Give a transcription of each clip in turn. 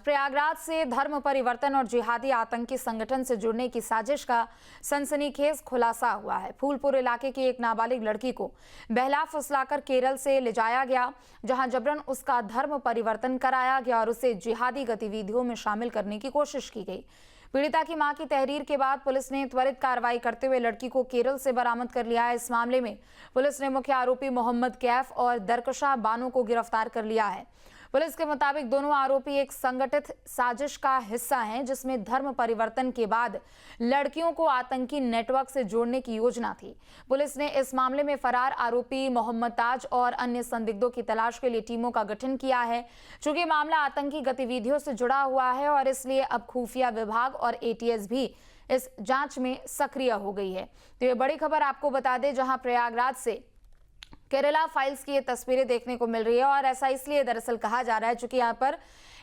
प्रयागराज से धर्म परिवर्तन और जिहादी आतंकी संगठन से जुड़ने की साजिश का सनसनीखेज खुलासा हुआ है। फूलपुर इलाके की एक नाबालिग लड़की को बहला फुसलाकर केरल से ले जाया गया, जहां जबरन उसका धर्म परिवर्तन कराया गया और उसे जिहादी गतिविधियों में शामिल करने की कोशिश की गई। पीड़िता की मां की तहरीर के बाद पुलिस ने त्वरित कार्रवाई करते हुए लड़की को केरल से बरामद कर लिया है। इस मामले में पुलिस ने मुख्य आरोपी मोहम्मद कैफ और दरकशा बानो को गिरफ्तार कर लिया है। पुलिस के मुताबिक दोनों आरोपी एक संगठित साजिश का हिस्सा हैं, जिसमें धर्म परिवर्तन के बाद लड़कियों को आतंकी नेटवर्क से जोड़ने की योजना थी। पुलिस ने इस मामले में फरार आरोपी मोहम्मद ताज और अन्य संदिग्धों की तलाश के लिए टीमों का गठन किया है। चूंकि मामला आतंकी गतिविधियों से जुड़ा हुआ है और इसलिए अब खुफिया विभाग और एटीएस भी इस जांच में सक्रिय हो गई है। तो ये बड़ी खबर आपको बता दें, जहां प्रयागराज से केरला फाइल्स की ये तस्वीरें देखने को मिल रही है। और ऐसा इसलिए दरअसल कहा जा रहा है क्योंकि यहाँ पर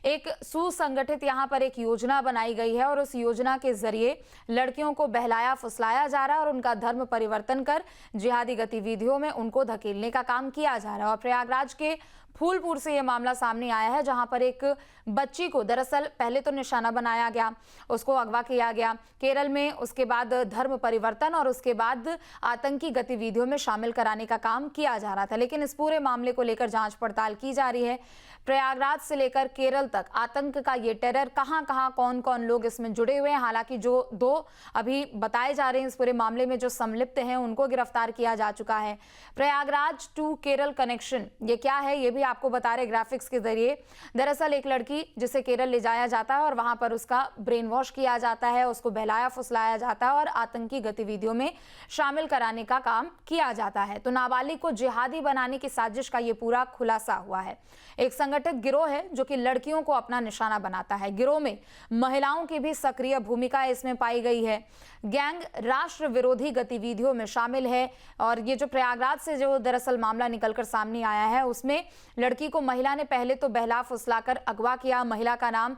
एक सुसंगठित यहाँ पर एक योजना बनाई गई है और उस योजना के जरिए लड़कियों को बहलाया फुसलाया जा रहा है और उनका धर्म परिवर्तन कर जिहादी गतिविधियों में उनको धकेलने का काम किया जा रहा है। और प्रयागराज के फूलपुर से यह मामला सामने आया है, जहां पर एक बच्ची को दरअसल पहले तो निशाना बनाया गया, उसको अगवा किया गया केरल में, उसके बाद धर्म परिवर्तन और उसके बाद आतंकी गतिविधियों में शामिल कराने का काम किया जा रहा था। लेकिन इस पूरे मामले को लेकर जांच पड़ताल की जा रही है। प्रयागराज से लेकर केरल तक आतंक का ये टेरर, कहां कौन कौन लोग इसमें जुड़े हुए हैं। हालांकि जो दो अभी बताए जा रहे हैं इस पूरे मामले में जो संलिप्त हैं, उनको गिरफ्तार किया जा चुका है। प्रयागराज टू केरल कनेक्शन ये क्या है, ये भी आपको बता रहे ग्राफिक्स के जरिए। दरअसल एक लड़की जिसे केरल ले जाया जाता है और वहां पर उसका ब्रेन वॉश किया जाता है, उसको बहलाया फुसलाया जाता है और आतंकी गतिविधियों में शामिल कराने का काम किया जाता है। तो नाबालिग को जिहादी बनाने की साजिश का ये पूरा खुलासा हुआ है। एक संगठित गिरोह है जो कि लड़कियों को अपना निशाना बनाता है। गिरोह में महिलाओं की भी सक्रिय भूमिका इसमें पाई गई है। गैंग राष्ट्र विरोधी गतिविधियों में शामिल है। और ये जो प्रयागराज से जो दरअसल मामला निकलकर सामने आया है, उसमें लड़की को महिला ने पहले तो बहला फुसलाकर अगवा किया। महिला का नाम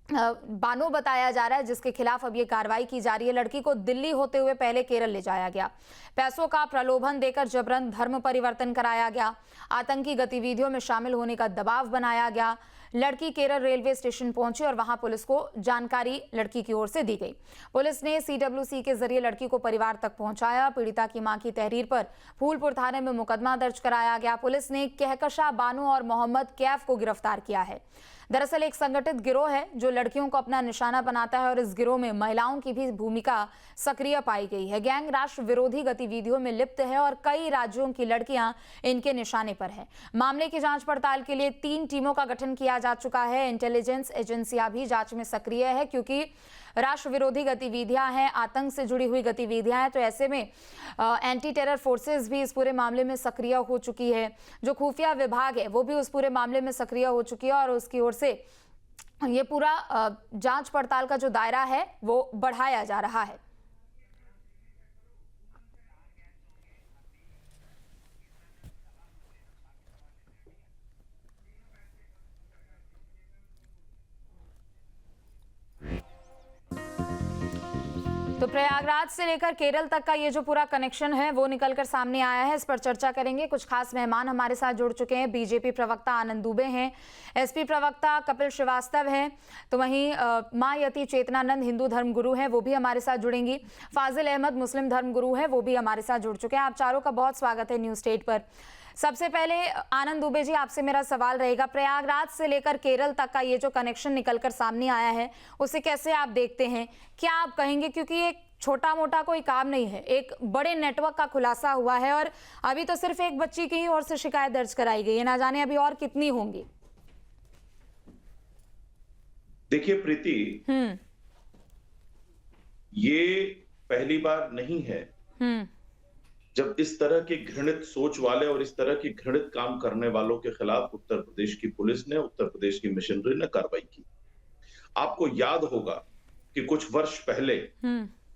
बानो बताया जा रहा है, जिसके खिलाफ अब ये कार्रवाई की जा रही है। लड़की को दिल्ली होते हुए पहले केरल ले जाया गया, पैसों का प्रलोभन देकर जबरन धर्म परिवर्तन कराया गया, आतंकी गतिविधियों में शामिल होने का दबाव बनाया गया। लड़की केरल रेलवे स्टेशन पहुंची और वहां पुलिस को जानकारी लड़की की ओर से दी गई। पुलिस ने सीडब्ल्यूसी के जरिए लड़की को परिवार तक पहुंचाया। पीड़िता की मां की तहरीर पर फूलपुर थाने में मुकदमा दर्ज कराया गया। पुलिस ने कहकशा बानो और मोहम्मद कैफ को गिरफ्तार किया है। दरअसल एक संगठित गिरोह है जो लड़कियों को अपना निशाना बनाता है और इस गिरोह में महिलाओं की भी भूमिका सक्रिय पाई गई है। गैंग राष्ट्र विरोधी गतिविधियों में लिप्त है और कई राज्यों की लड़कियां इनके निशाने पर है। मामले की जांच पड़ताल के लिए 3 टीमों का गठन किया जा चुका है। इंटेलिजेंस एजेंसियां भी जांच में सक्रिय है, क्योंकि राष्ट्र विरोधी गतिविधियां हैं, आतंक से जुड़ी हुई गतिविधियां हैं। तो ऐसे में एंटी टेरर फोर्सेस भी इस पूरे मामले में सक्रिय हो चुकी है। जो खुफिया विभाग है वो भी उस पूरे मामले में सक्रिय हो चुकी है और उसकी ओर से ये पूरा जांच पड़ताल का जो दायरा है वो बढ़ाया जा रहा है। तो प्रयागराज से लेकर केरल तक का ये जो पूरा कनेक्शन है वो निकलकर सामने आया है। इस पर चर्चा करेंगे। कुछ खास मेहमान हमारे साथ जुड़ चुके हैं। बीजेपी प्रवक्ता आनंद दुबे हैं, एसपी प्रवक्ता कपिल श्रीवास्तव हैं, तो वहीं मां यति चेतनानंद हिंदू धर्म गुरु हैं, वो भी हमारे साथ जुड़ेंगी। फाजिल अहमद मुस्लिम धर्म गुरु हैं, वो भी हमारे साथ जुड़ चुके हैं। आप चारों का बहुत स्वागत है न्यूज स्टेट पर। सबसे पहले आनंद दुबे जी, आपसे मेरा सवाल रहेगा, प्रयागराज से लेकर केरल तक का ये जो कनेक्शन निकलकर सामने आया है उसे कैसे आप देखते हैं? क्या आप कहेंगे, क्योंकि एक छोटा मोटा कोई काम नहीं है, एक बड़े नेटवर्क का खुलासा हुआ है और अभी तो सिर्फ एक बच्ची की ही ओर से शिकायत दर्ज कराई गई है, ना जाने अभी और कितनी होंगी। देखिए प्रीति, ये पहली बार नहीं है जब इस तरह की घृणित सोच वाले और इस तरह की घृणित काम करने वालों के खिलाफ उत्तर प्रदेश की पुलिस ने, उत्तर प्रदेश की मिशनरी ने कार्रवाई की। आपको याद होगा कि कुछ वर्ष पहले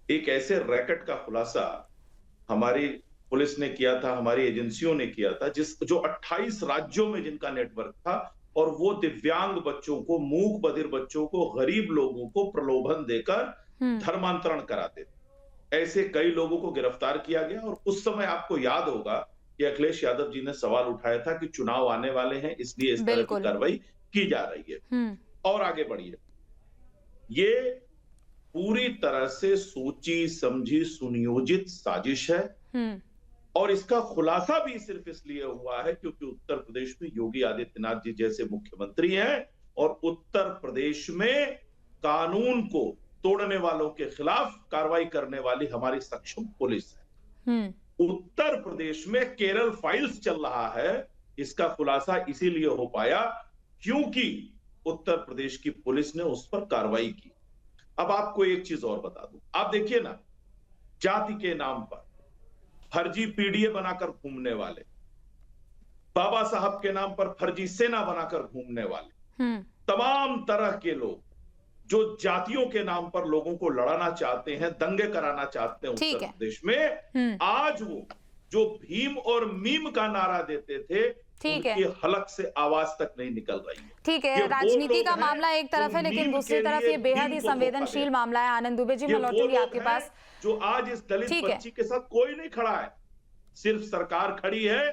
एक ऐसे रैकेट का खुलासा हमारी पुलिस ने किया था, हमारी एजेंसियों ने किया था, जो 28 राज्यों में जिनका नेटवर्क था और वो दिव्यांग बच्चों को, मूक बधिर बच्चों को, गरीब लोगों को प्रलोभन देकर धर्मांतरण कराते थे। ऐसे कई लोगों को गिरफ्तार किया गया और उस समय आपको याद होगा कि अखिलेश यादव जी ने सवाल उठाया था कि चुनाव आने वाले हैं, इसलिए इस तरह की कार्रवाई की जा रही है। और आगे बढ़िए। ये पूरी तरह से सोची समझी सुनियोजित साजिश है और इसका खुलासा भी सिर्फ इसलिए हुआ है क्योंकि उत्तर प्रदेश में योगी आदित्यनाथ जी जैसे मुख्यमंत्री हैं और उत्तर प्रदेश में कानून को तोड़ने वालों के खिलाफ कार्रवाई करने वाली हमारी सक्षम पुलिस है। उत्तर प्रदेश में केरल फाइल्स चल रहा है, इसका खुलासा इसीलिए हो पाया क्योंकि उत्तर प्रदेश की पुलिस ने उस पर कार्रवाई की। अब आपको एक चीज और बता दूं, आप देखिए ना, जाति के नाम पर फर्जी पीडीए बनाकर घूमने वाले, बाबा साहब के नाम पर फर्जी सेना बनाकर घूमने वाले, तमाम तरह के लोग जो जातियों के नाम पर लोगों को लड़ाना चाहते हैं, दंगे कराना चाहते हैं उत्तर प्रदेश में, आज वो जो भीम और मीम का नारा देते थे, उनकी हलक से आवाज तक नहीं निकल रही है। ठीक है, राजनीति का मामला एक तरफ है, लेकिन दूसरी तरफ ये बेहद ही संवेदनशील मामला है। आनंद दुबे जी, मैं लौटूंगी आपके पास। जो आज इस दलित बच्ची के साथ कोई नहीं खड़ा है, सिर्फ सरकार खड़ी है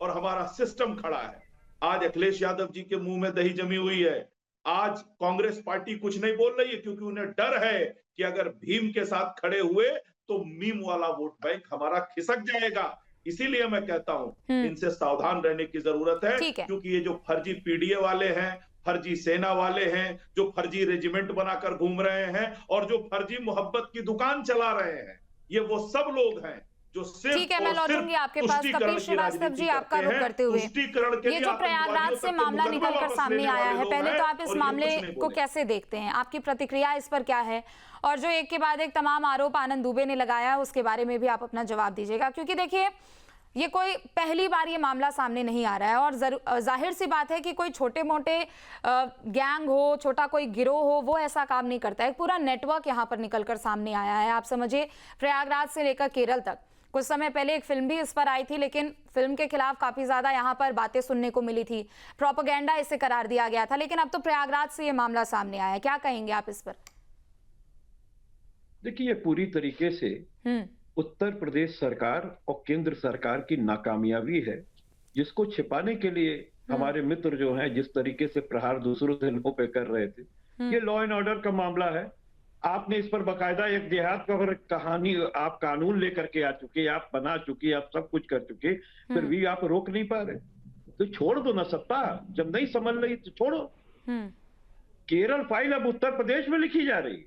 और हमारा सिस्टम खड़ा है। आज अखिलेश यादव जी के मुंह में दही जमी हुई है। आज कांग्रेस पार्टी कुछ नहीं बोल रही है क्योंकि उन्हें डर है कि अगर भीम के साथ खड़े हुए तो मीम वाला वोट बैंक हमारा खिसक जाएगा। इसीलिए मैं कहता हूं इनसे सावधान रहने की जरूरत है क्योंकि ये जो फर्जी पीडीए वाले हैं, फर्जी सेना वाले हैं, जो फर्जी रेजिमेंट बनाकर घूम रहे हैं और जो फर्जी मोहब्बत की दुकान चला रहे हैं, ये वो सब लोग हैं जो सिर्फ ठीक है, मैं लौटूंगी आपके पास। कपिल श्रीवास्तव जी, आपका रुख करते हुए, ये जो प्रयागराज से मामला निकलकर सामने आया है, पहले तो आप इस मामले को कैसे देखते हैं, आपकी प्रतिक्रिया इस पर क्या है? और जो एक के बाद एक तमाम आरोप आनंद दुबे ने लगाया है, उसके बारे में भी आप अपना जवाब दीजिएगा, क्योंकि देखिए ये कोई पहली बार ये मामला सामने नहीं आ रहा है और जाहिर सी बात है कि कोई छोटे मोटे गैंग हो, छोटा कोई गिरोह हो, वो ऐसा काम नहीं करता है। पूरा नेटवर्क यहाँ पर निकलकर सामने आया है। आप समझिए, प्रयागराज से लेकर केरल तक। कुछ समय पहले एक फिल्म भी इस पर आई थी, लेकिन फिल्म के खिलाफ काफी ज्यादा यहाँ पर बातें सुनने को मिली थी, प्रोपेगेंडा इसे करार दिया गया था, लेकिन अब तो प्रयागराज से ये मामला सामने आया है। क्या कहेंगे आप इस पर? देखिए, ये पूरी तरीके से उत्तर प्रदेश सरकार और केंद्र सरकार की नाकामयाबी है, जिसको छिपाने के लिए हमारे मित्र जो हैं जिस तरीके से प्रहार दूसरों जिलों पे कर रहे थे। ये लॉ एंड ऑर्डर का मामला है। आपने इस पर बकायदा एक देहात का कहानी, आप कानून लेकर के आ चुके, आप बना चुके, आप सब कुछ कर चुके, फिर भी आप रोक नहीं पा रहे। तो छोड़ दो ना सत्ता, जब नहीं समझ रही तो छोड़ो। केरल फाइल अब उत्तर प्रदेश में लिखी जा रही है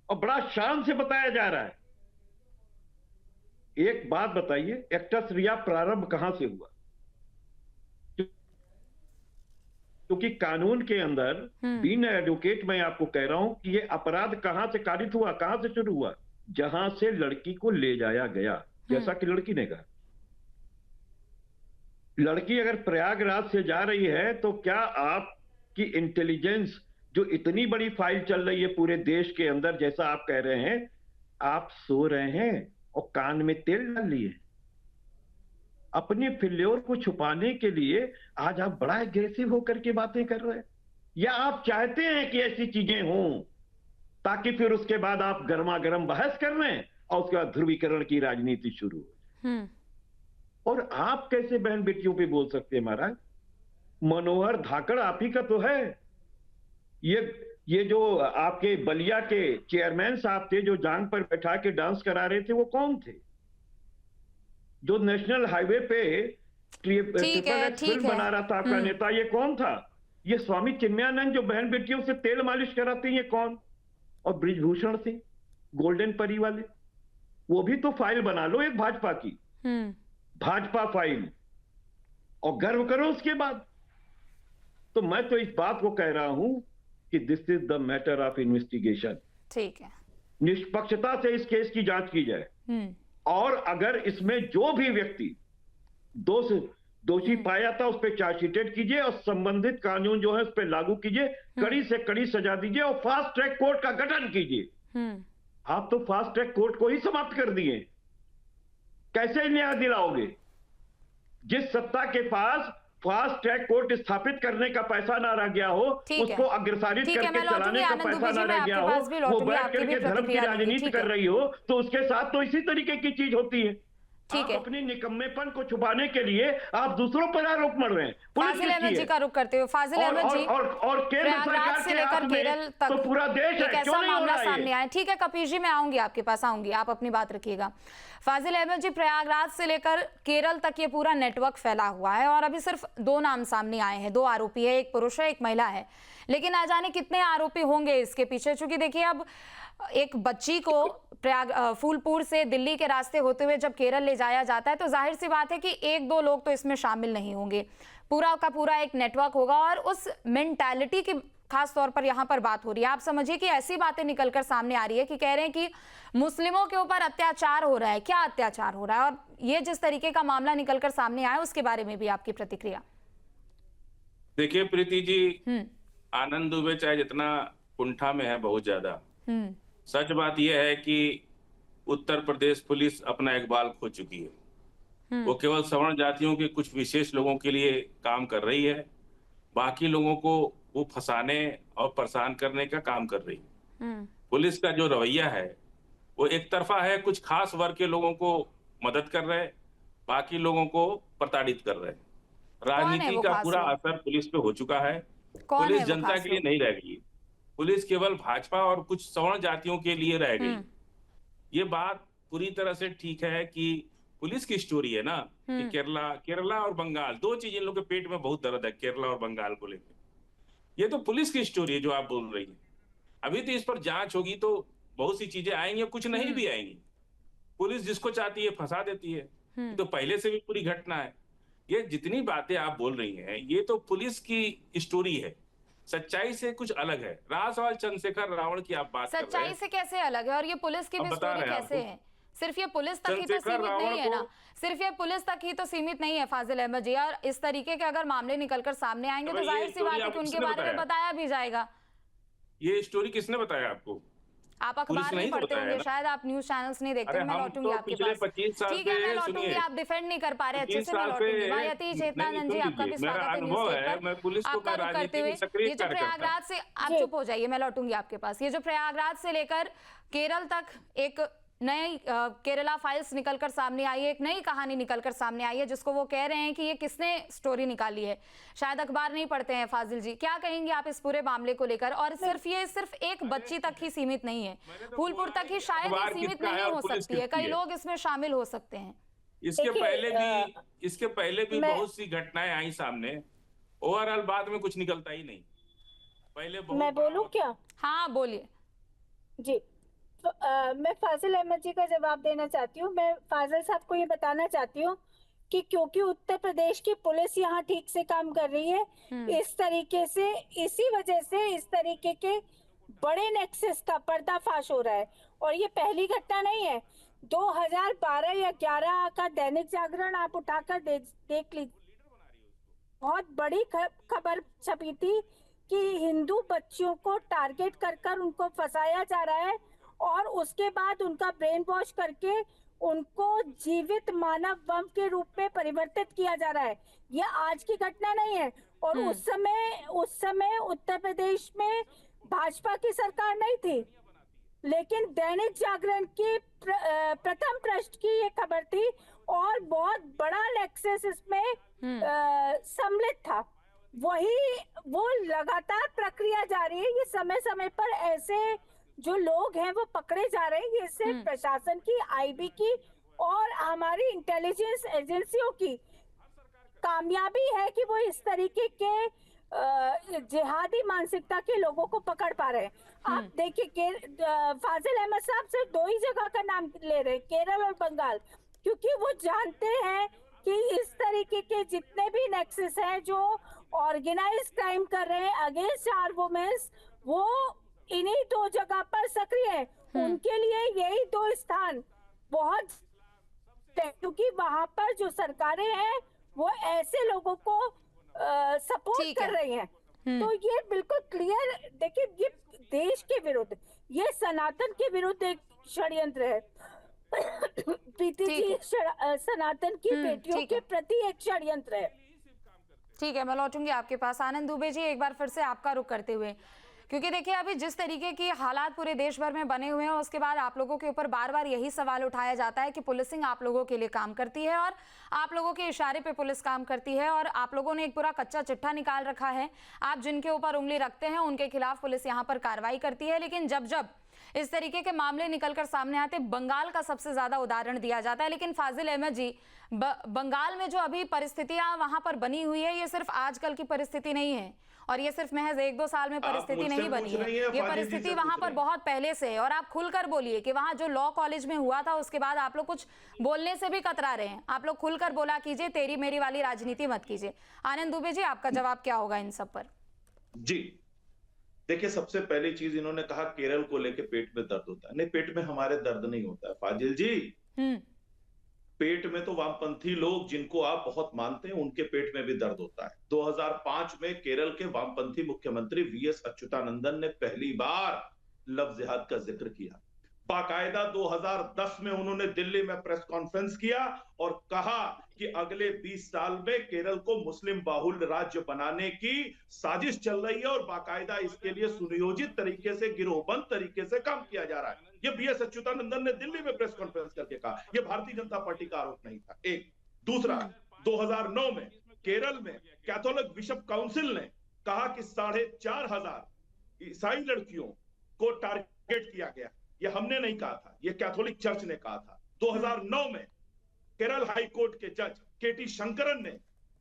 और बड़ा शान से बताया जा रहा है। एक बात बताइए, एक्टस रिया प्रारंभ कहां से हुआ? क्योंकि कानून के अंदर बीइंग एडवोकेट मैं आपको कह रहा हूं कि ये अपराध कहां से कारित हुआ, कहां से शुरू हुआ? जहां से लड़की को ले जाया गया, जैसा कि लड़की ने कहा। लड़की अगर प्रयागराज से जा रही है तो क्या आपकी इंटेलिजेंस, जो इतनी बड़ी फाइल चल रही है पूरे देश के अंदर, जैसा आप कह रहे हैं, आप सो रहे हैं और कान में तेल डाल लिए? अपने फेल्योर को छुपाने के लिए आज आप बड़ा एग्रेसिव होकर के बातें कर रहे हैं, या आप चाहते हैं कि ऐसी चीजें हों ताकि फिर उसके बाद आप गर्मा गर्म बहस कर रहे हैं और उसके बाद ध्रुवीकरण की राजनीति शुरू हो? और आप कैसे बहन बेटियों पे बोल सकते हैं महाराज? मनोहर धाकड़ आप ही का तो है। ये जो आपके बलिया के चेयरमैन साहब थे जो जांग पर बैठा के डांस करा रहे थे, वो कौन थे? जो नेशनल हाईवे पे ट्रिपल एक्स फिल्म बना रहा था आपका नेता, ये कौन था? ये स्वामी चिन्मयानंद जो बहन बेटियों से तेल मालिश कराते हैं, ये कौन? और ब्रिजभूषण सिंह गोल्डन परी वाले, वो भी तो फाइल बना लो एक भाजपा की, भाजपा फाइल, और गर्व करो उसके बाद। तो मैं तो इस बात को कह रहा हूं कि this is the matter of investigation. ठीक है, निष्पक्षता से इस केस की जांच की जाए और अगर इसमें जो भी व्यक्ति दोषी पाया था उस पर चार्जशीटेड कीजिए और संबंधित कानून जो है उस पर लागू कीजिए, कड़ी से कड़ी सजा दीजिए और फास्ट ट्रैक कोर्ट का गठन कीजिए। आप तो फास्ट ट्रैक कोर्ट को ही समाप्त कर दिए, कैसे न्याय दिलाओगे? जिस सत्ता के पास फास्ट ट्रैक कोर्ट स्थापित करने का पैसा ना रह गया हो, उसको अग्रसारित करके चलाने का पैसा ना रह गया हो, वो बैठ करके धर्म की राजनीति कर रही हो, तो उसके साथ तो इसी तरीके की चीज होती है। ठीक आप है। अपनी निकम्मेपन को छुपाने के लिए आप दूसरों पर आरोप मढ़ रहे हैं। पुलिस फाजिल अहमद किसकी जी है? का रुख करते हुए, फाजिल अहमद जी, और केंद्र प्रयागराज सरकार से के लेकर हाथ में केरल तक तो पूरा देश एक है, ऐसा क्यों नहीं हो मामला रहा सामने ये? आया। ठीक है कपीश जी, मैं आऊंगी आपके पास, आऊंगी, आप अपनी बात रखिएगा। फाजिल अहमद जी, प्रयागराज से लेकर केरल तक ये पूरा नेटवर्क फैला हुआ है और अभी सिर्फ 2 नाम सामने आए हैं, 2 आरोपी है, एक पुरुष है, एक महिला है, लेकिन ना जाने कितने आरोपी होंगे इसके पीछे। चूंकि देखिए अब एक बच्ची को फूलपुर से दिल्ली के रास्ते होते हुए जब केरल ले जाया जाता है तो जाहिर सी बात है कि 1-2 लोग तो इसमें शामिल नहीं होंगे, पूरा का पूरा एक नेटवर्क होगा और उस मेंटालिटी की खास तौर पर यहाँ पर बात हो रही है। आप समझिए कि ऐसी बातें निकलकर सामने आ रही है कि कह रहे हैं कि मुस्लिमों के ऊपर अत्याचार हो रहा है। क्या अत्याचार हो रहा है और ये जिस तरीके का मामला निकलकर सामने आया उसके बारे में भी आपकी प्रतिक्रिया। देखिए प्रीति जी, आनंद दुबे चाहे जितना कुंठा में है बहुत ज्यादा, सच बात यह है कि उत्तर प्रदेश पुलिस अपना इकबाल खो चुकी है। वो केवल सवर्ण जातियों के कुछ विशेष लोगों के लिए काम कर रही है, बाकी लोगों को वो फंसाने और परेशान करने का काम कर रही है। पुलिस का जो रवैया है वो एक तरफा है, कुछ खास वर्ग के लोगों को मदद कर रहे, बाकी लोगों को प्रताड़ित कर रहे। राजनीति का पूरा असर पुलिस पे हो चुका है। पुलिस जनता के लिए नहीं रह गई, पुलिस केवल भाजपा और कुछ सवर्ण जातियों के लिए रह गई। ये बात पूरी तरह से ठीक है कि पुलिस की स्टोरी है ना कि केरला और बंगाल, 2 चीज इन लोग के पेट में बहुत दर्द है, केरला और बंगाल को लेकर। ये तो पुलिस की स्टोरी है जो आप बोल रही है। अभी तो इस पर जांच होगी तो बहुत सी चीजें आएंगी, कुछ नहीं भी आएंगी। पुलिस जिसको चाहती है फंसा देती है, तो पहले से भी पूरी घटना है। ये जितनी बातें आप बोल रही हैं ये तो पुलिस की स्टोरी है, सच्चाई से कुछ अलग है। रासवाल चंद्रशेखर रावण की आप बात कर रहे हैं, सच्चाई से कैसे अलग है और ये पुलिस की भी स्टोरी कैसे है? सिर्फ ये पुलिस तक ही तो सीमित नहीं है ना, सिर्फ ये पुलिस तक ही तो सीमित नहीं है फाजिल अहमद जी। और इस तरीके के अगर मामले निकलकर सामने आएंगे तो जाहिर सी बात है कि उनके बारे में बताया भी जाएगा। ये स्टोरी किसने बताया आपको? आप अखबार नहीं पढ़ते होंगे शायद, आप न्यूज चैनल्स नहीं देखते। मैं लौटूंगी आपके पास, ठीक है मैं लौटूंगी, आप डिफेंड नहीं कर पा रहे अच्छे से, मैं लौटूंगी। मायावती चेतनानंद जी, आपका भी स्वागत है न्यूज पर। आपका रुख करते हुए ये जो प्रयागराज से, आप चुप हो जाइए, मैं लौटूंगी आपके पास। ये जो प्रयागराज से लेकर केरल तक एक नई केरला फाइल्स निकलकर सामने आई है, एक नई कहानी निकलकर सामने आई है जिसको वो कह रहे हैं कि ये किसने स्टोरी निकाली है। शायद अखबार नहीं पढ़ते हैं फाजिल जी, क्या कहेंगे आप इस पूरे मामले को लेकर? और सिर्फ एक बच्ची तक ही सीमित नहीं है, फूलपुर तक ही शायद ये सीमित नहीं हो सकती है, कई लोग इसमें शामिल हो सकते हैं। इसके पहले भी बहुत सी घटनाएं आई सामने, ओवरऑल बाद में कुछ निकलता ही नहीं। पहले मैं बोलूं क्या? हाँ बोलिए जी। मैं फाजिल अहमद जी का जवाब देना चाहती हूँ। मैं फाजिल साहब को ये बताना चाहती हूँ कि क्योंकि उत्तर प्रदेश की पुलिस यहाँ ठीक से काम कर रही है, इस तरीके से, इसी वजह से इस तरीके के बड़े नेक्सस का पर्दाफाश हो रहा है। और ये पहली घटना नहीं है, 2012 या 11 का दैनिक जागरण आप उठाकर देख लीजिए, बहुत बड़ी खबर छपी थी कि हिंदू बच्चियों को टारगेट कर उनको फंसाया जा रहा है और उसके बाद उनका ब्रेन वॉश करके उनको जीवित मानव बम के रूप में परिवर्तित किया जा रहा है। ये आज की घटना नहीं है। और उस समय उत्तर प्रदेश में भाजपा की सरकार नहीं थी, लेकिन दैनिक जागरण की प्रथम पृष्ठ की ये खबर थी और बहुत बड़ा नेक्सस इसमें सम्मिलित था। वो लगातार प्रक्रिया जारी है। ये समय समय पर ऐसे जो लोग हैं वो पकड़े जा रहे हैं। ये सिर्फ प्रशासन की, आईबी की और हमारी इंटेलिजेंस एजेंसियों की कामयाबी है कि वो इस तरीके के जिहादी मानसिकता के लोगों को पकड़ पा रहे हैं। आप देखिए फाजिल अहमद साहब सिर्फ 2 ही जगह का नाम ले रहे हैं, केरल और बंगाल, क्योंकि वो जानते हैं कि इस तरीके के जितने भी नेक्सस हैं जो ऑर्गेनाइज क्राइम कर रहे हैं अगेंस्ट आवर वुमेन्स, वो इन्हीं 2 जगह पर सक्रिय है। उनके लिए यही 2 स्थान बहुत, क्योंकि वहां पर जो सरकारें हैं वो ऐसे लोगों को सपोर्ट कर रही हैं। तो ये बिल्कुल क्लियर, देखिए ये देश के विरुद्ध, ये सनातन के विरुद्ध एक षड्यंत्र है। प्रीति जी, सनातन की बेटियों के प्रति एक षड्यंत्र है। ठीक है, मैं लौटूंगी आपके पास। आनंद दुबे जी, एक बार फिर से आपका रुख करते हुए, क्योंकि देखिए अभी जिस तरीके की हालात पूरे देश भर में बने हुए हैं, उसके बाद आप लोगों के ऊपर बार बार यही सवाल उठाया जाता है कि पुलिसिंग आप लोगों के लिए काम करती है और आप लोगों के इशारे पे पुलिस काम करती है, और आप लोगों ने एक पूरा कच्चा चिट्ठा निकाल रखा है। आप जिनके ऊपर उंगली रखते हैं उनके खिलाफ पुलिस यहाँ पर कार्रवाई करती है। लेकिन जब जब इस तरीके के मामले निकलकर सामने आते, बंगाल का सबसे ज्यादा उदाहरण दिया जाता है। लेकिन फाजिल अहमद जी, बंगाल में जो अभी परिस्थितियां वहां पर बनी हुई है, ये सिर्फ आजकल की परिस्थिति नहीं है और ये सिर्फ महज 1-2 साल में परिस्थिति नहीं बनी है। ये परिस्थिति वहां पर बहुत पहले से है। और आप खुलकर बोलिए कि वहां जो लॉ कॉलेज में हुआ था, उसके बाद आप लोग कुछ बोलने से भी कतरा रहे हैं। आप लोग खुलकर बोला कीजिए, तेरी मेरी वाली राजनीति मत कीजिए। आनंद दुबे जी, आपका जवाब क्या होगा इन सब पर? जी देखिए, सबसे पहली चीज इन्होंने कहा केरल को लेके पेट में दर्द होता है। नहीं, पेट में हमारे दर्द नहीं होता है फाजिल जी। पेट में तो वामपंथी लोग जिनको आप बहुत मानते हैं उनके पेट में भी दर्द होता है। 2005 में केरल के वामपंथी मुख्यमंत्री वीएस अच्युतानंदन ने पहली बार लव जिहाद का जिक्र किया। बाकायदा 2010 में उन्होंने दिल्ली में प्रेस कॉन्फ्रेंस किया और कहा कि अगले 20 साल में केरल को मुस्लिम बाहुल्य राज्य बनाने की साजिश चल रही है और बाकायदा इसके लिए सुनियोजित तरीके से, गिरोहबंद तरीके से काम किया जा रहा है। ये वीएस अच्युतानंदन ने दिल्ली में प्रेस कॉन्फ्रेंस करके कहा। यह भारतीय जनता पार्टी का आरोप नहीं था। एक दूसरा, 2009 में केरल में कैथोलिक बिशप काउंसिल ने कहा कि 4,500 ईसाई लड़कियों को टारगेट किया गया। यह हमने नहीं कहा था, यह कैथोलिक चर्च ने कहा था। 2009 में केरल हाई कोर्ट के जज केटी शंकरन ने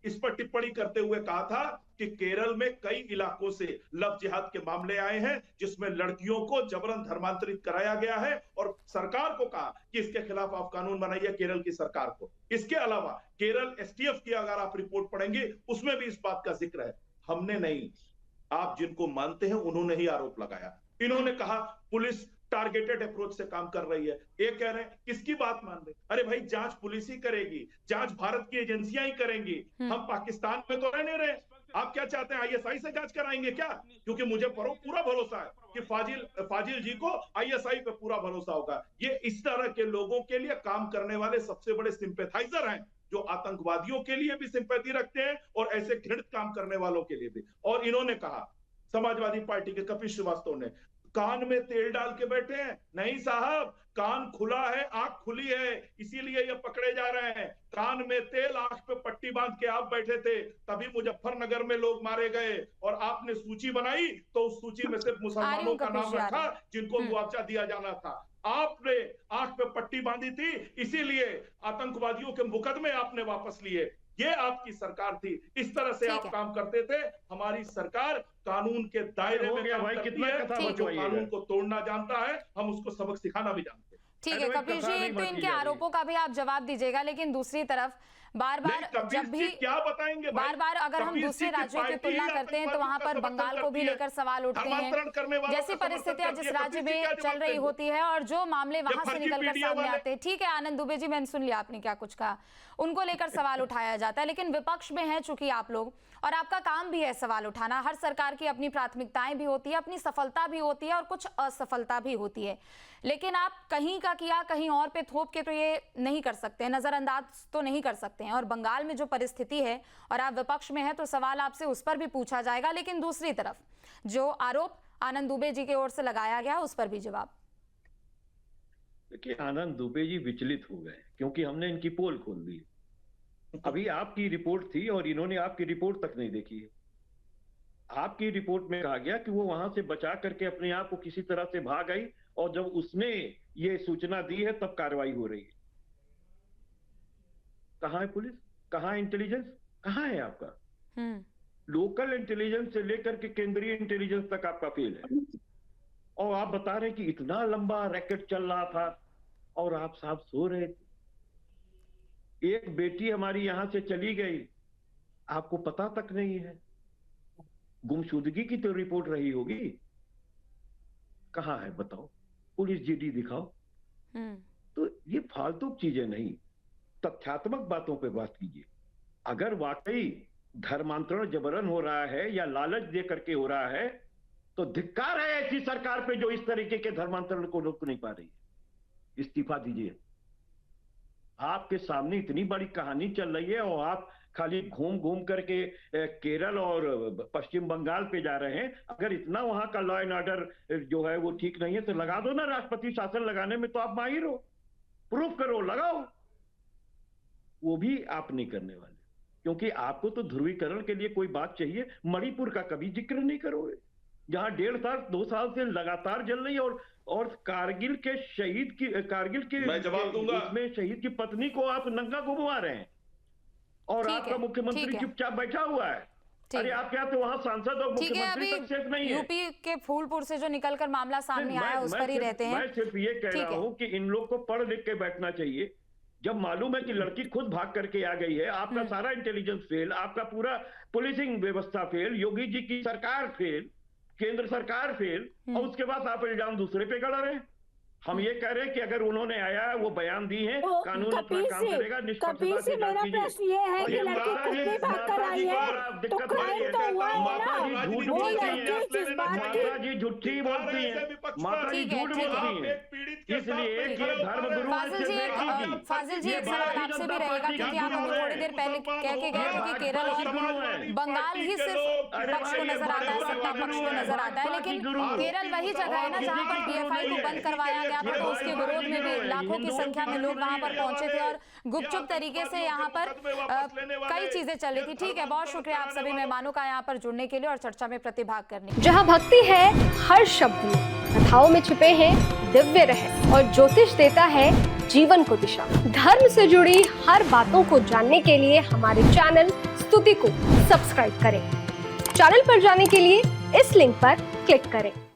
इस पर टिप्पणी करते हुए कहा था कि केरल में कई इलाकों से लव जिहाद के मामले आए हैं जिसमें लड़कियों को जबरन धर्मांतरित कराया गया है और सरकार को कहा कि इसके खिलाफ आप कानून बनाइए, केरल की सरकार को। इसके अलावा केरल एसटीएफ की अगर आप रिपोर्ट पढ़ेंगे उसमें भी इस बात का जिक्र है। हमने नहीं, आप जिनको मानते हैं उन्होंने ही आरोप लगाया। इन्होंने कहा पुलिस टारगेटेड अप्रोच से काम कर रही है। ये कह रहे हैं किसकी बात मान रहे? अरे भाई, जांच पुलिस ही करेगी, जांच भारत की एजेंसियां ही करेंगी। हम पाकिस्तान में तो रह नहीं रहे। आप क्या चाहते हैं, आईएसआई से जांच कराएंगे क्या? क्योंकि मुझे पूरा भरोसा है कि फाजिल जी को आईएसआई पे पूरा भरोसा होगा। ये इस तरह के लोगों के लिए काम करने वाले सबसे बड़े सिंपैथाइजर हैं, जो आतंकवादियों के लिए भी सिंपैथी रखते हैं और ऐसे घृणित काम करने वालों के लिए भी। और इन्होंने कहा, समाजवादी पार्टी के कपिल श्रीवास्तव ने, कान में तेल डाल के बैठे हैं। नहीं साहब, कान खुला है, आंख खुली है, इसीलिए ये पकड़े जा रहे हैं। कान में तेल, आंख पे पट्टी बांध के आप बैठे थे, तभी मुजफ्फरनगर में लोग मारे गए और आपने सूची बनाई तो उस सूची में सिर्फ मुसलमानों का नाम रखा जिनको मुआवजा दिया जाना था। आपने आंख पे पट्टी बांधी थी, इसीलिए आतंकवादियों के मुकदमे आपने वापस लिए। ये आपकी सरकार थी, इस तरह से आप काम करते थे। हमारी सरकार कानून के दायरे में काम करती है, जो कानून को तोड़ना जानता है हम उसको सबक सिखाना भी जानते हैं। ठीक है कपिल जी, एक तो इनके आरोपों का भी आप जवाब दीजिएगा, लेकिन दूसरी तरफ बार बार जब भी क्या बताएंगे, बार बार अगर हम दूसरे राज्यों की तुलना करते हैं तो वहां पर बंगाल को भी लेकर सवाल उठते हैं। जैसी परिस्थितियां जिस राज्य में चल रही होती है और जो मामले वहां से निकलकर सामने आते हैं। ठीक है आनंद दुबे जी, मैंने सुन लिया आपने क्या कुछ कहा, उनको लेकर सवाल उठाया जाता है। लेकिन विपक्ष में है चूंकि आप लोग, और आपका काम भी है सवाल उठाना। हर सरकार की अपनी प्राथमिकताएं भी होती है, अपनी सफलता भी होती है और कुछ असफलता भी होती है। लेकिन आप कहीं का किया कहीं और पे थोप के तो ये नहीं कर सकते, नजरअंदाज तो नहीं कर सकते हैं। और बंगाल में जो परिस्थिति है और आप विपक्ष में है तो सवाल आपसे उस पर भी पूछा जाएगा। लेकिन दूसरी तरफ जो आरोप आनंद दुबे जी की ओर से लगाया गया उस पर भी जवाब। देखिए, आनंद दुबे जी विचलित हो गए क्योंकि हमने इनकी पोल खोल दी। अभी आपकी रिपोर्ट थी और इन्होंने आपकी रिपोर्ट तक नहीं देखी है। आपकी रिपोर्ट में कहा गया कि वो वहां से बचा करके अपने आप को किसी तरह से भाग आई और जब उसने ये सूचना दी है तब कार्रवाई हो रही है। कहां है पुलिस, कहां है इंटेलिजेंस, कहां है आपका? लोकल इंटेलिजेंस से लेकर के केंद्रीय इंटेलिजेंस तक आपका फेल है। और आप बता रहे हैं कि इतना लंबा रैकेट चल रहा था और आप साहब सो रहे थे। एक बेटी हमारी यहां से चली गई, आपको पता तक नहीं है। गुमशुदगी की तो रिपोर्ट रही होगी, कहां है बताओ, पुलिस जीडी दिखाओ। तो ये फालतू चीजें नहीं, तथ्यात्मक बातों पे बात कीजिए। अगर वाकई धर्मांतरण जबरन हो रहा है या लालच दे करके हो रहा है तो धिक्कार है ऐसी सरकार पे जो इस तरीके के धर्मांतरण को रोक नहीं पा रही है। इस्तीफा दीजिए। आपके सामने इतनी बड़ी कहानी चल रही है और आप खाली घूम घूम करके केरल और पश्चिम बंगाल पे जा रहे हैं। अगर इतना वहां का लॉ एंड ऑर्डर जो है वो ठीक नहीं है तो लगा दो ना, राष्ट्रपति शासन लगाने में तो आप माहिर हो, प्रूफ करो, लगाओ। वो भी आप नहीं करने वाले, क्योंकि आपको तो ध्रुवीकरण के लिए कोई बात चाहिए। मणिपुर का कभी जिक्र नहीं करोगे, जहां 1.5 साल 2 साल से लगातार जल रही है, और कारगिल के शहीद की, कारगिल के मैं जवाब दूंगा। उसमें शहीद की पत्नी को आप नंगा घुमवा रहे हैं, और ठीक आपका है, मुख्यमंत्री ठीक है। चुपचाप बैठा हुआ है। ठीक अरे है। आप क्या तो वहां सांसद और ठीक है, मुख्यमंत्री अभी तक सेफ नहीं है। यूपी के फूलपुर से जो निकलकर मामला सामने नहीं, आया उस पर ही रहते हैं। मैं सिर्फ ये कह ठीक रहा है। हूं कि इन लोग को पढ़ लिख के बैठना चाहिए। जब मालूम है कि लड़की खुद भाग करके आ गई है, आपका सारा इंटेलिजेंस फेल, आपका पूरा पुलिसिंग व्यवस्था फेल, योगी जी की सरकार फेल, केंद्र सरकार फेल, और उसके बाद आप इल्जाम दूसरे पे गड़ा रहे हैं। हम ये कह रहे हैं कि अगर उन्होंने आया है, वो बयान दी है, कानून अपना काम करेगा, निष्पक्षता से मेरा जांच प्रश्न ये है कीजिए। कि लड़की माता खुद जी, भी भाग कर माता आई जी को है, आप तो दिक्कत क्राइम नहीं तो है। हुआ है माता ना। जी झूठ वो बोलती लड़की हैं, जिस बात की, माता जी झूठी बोलती हैं, माता जी ठीक है, झूठ ठीक है। बोलती हैं। इसलिए कि धर्मगुरु फाजिल जी एक सवाल आपसे भी रहेगा, क्योंकि आप अभी थोड़ी देर पहले कह के गए थे कि केरल और बंगाल ही सिर्फ पक्ष को नजर आता है, सत्ता पक्ष को नजर आता है, लेकिन केरल वही जगह है ना जहां पर पीएफआई को बंद करवाया गया था, तो उसके विरोध में भी लाखों की संख्या में लोग वहां पर पहुंचे थे और गुपचुप तरीके से यहाँ पर कई चीजें चल रही थी। ठीक है, बहुत शुक्रिया आप सभी मेहमानों का यहाँ पर जुड़ने के लिए और चर्चा में प्रतिभाग करने के लिए। जहाँ भक्ति है हर शब्द में, कथाओं में छिपे हैं दिव्य रहस्य, और ज्योतिष देता है जीवन को दिशा। धर्म से जुड़ी हर बातों को जानने के लिए हमारे चैनल स्तुति को सब्सक्राइब करें। चैनल पर जाने के लिए इस लिंक पर क्लिक करें।